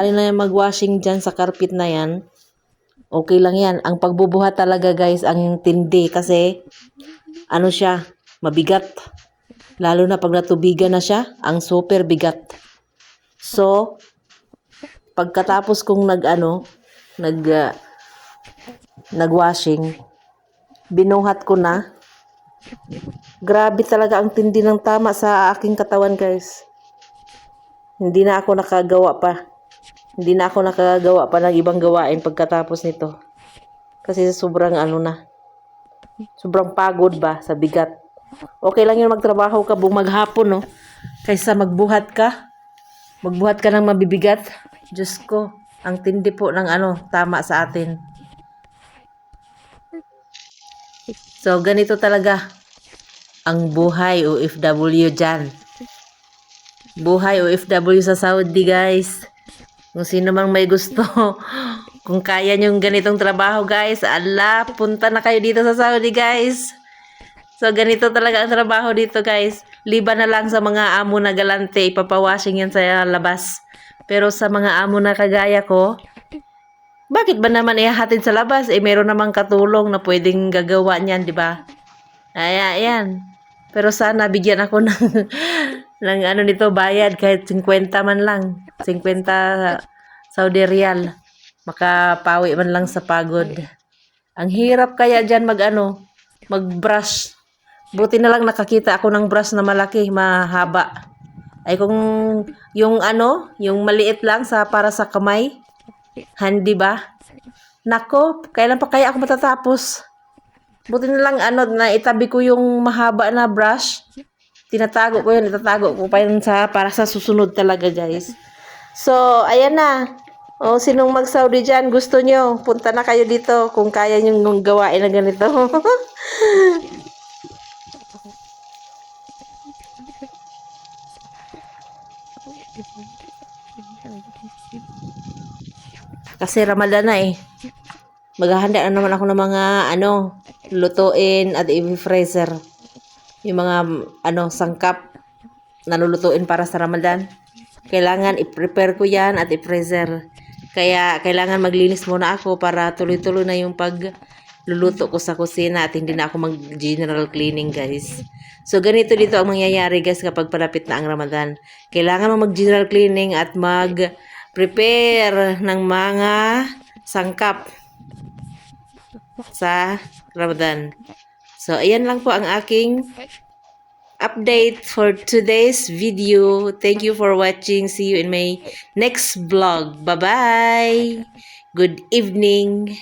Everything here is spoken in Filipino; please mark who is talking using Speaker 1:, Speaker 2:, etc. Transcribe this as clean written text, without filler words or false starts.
Speaker 1: alin na yung mag-washing dyan sa carpet na yan, okay lang yan. Ang pagbubuhat talaga guys, ang tindi kasi ano siya, mabigat. Lalo na pag natubigan na siya, ang super bigat. So, pagkatapos kong nag-washing, binuhat ko na. Grabe talaga ang tindi ng tama sa aking katawan guys. Hindi na ako nakagawa pa. Hindi na ako nakagawa pa ng ibang gawain pagkatapos nito. Kasi sobrang sobrang pagod ba sa bigat. Okay lang yun magtrabaho ka buong maghapon, no? Kaysa magbuhat ka. Magbuhat ka ng mabibigat. Diyos ko, ang tindi po ng tama sa atin. So, ganito talaga ang buhay OFW dyan. Buhay OFW sa Saudi, guys. Kung sino mang may gusto, kung kaya nyong ganitong trabaho, guys, ala, punta na kayo dito sa Saudi, guys. So, ganito talaga ang trabaho dito, guys. Liban na lang sa mga amo na galante, ipapawashing yan sa labas. Pero sa mga amo na kagaya ko, bakit ba naman ihahatid sa labas? Meron namang katulong na pwedeng gagawa niyan, di ba? Ayan. Pero sana bigyan ako ng nito, bayad kahit 50 man lang. 50 Saudi Riyal. Makapawi man lang sa pagod. Ang hirap kaya dyan mag-brush. Buti na lang nakakita ako ng brush na malaki, mahaba. Ay kung yung maliit lang para sa kamay, handy ba? Nako, kailan pa kaya ako matatapos? Buti na lang na itabi ko yung mahaba na brush. Tinatago ko yun, itatago ko pa yun para sa susunod talaga, guys. So, ayan na. O, sinong mag-Saudi dyan, gusto nyo, punta na kayo dito kung kaya nyo gawain na ganito. Kasi Ramadan na eh. Maghahanda na naman ako ng mga lutuin at i-freezer. Yung mga sangkap na lulutuin para sa Ramadan. Kailangan i-prepare ko yan at i-freezer. Kaya kailangan maglinis muna ako para tuloy-tuloy na yung pagluluto ko sa kusina at hindi na ako mag-general cleaning, guys. So, ganito dito ang mangyayari, guys, kapag palapit na ang Ramadan. Kailangan mo mag-general cleaning at mag-prepare ng mga sangkap sa Ramadan. So, ayan lang po ang aking update for today's video. Thank you for watching. See you in my next vlog. Bye-bye. Good evening.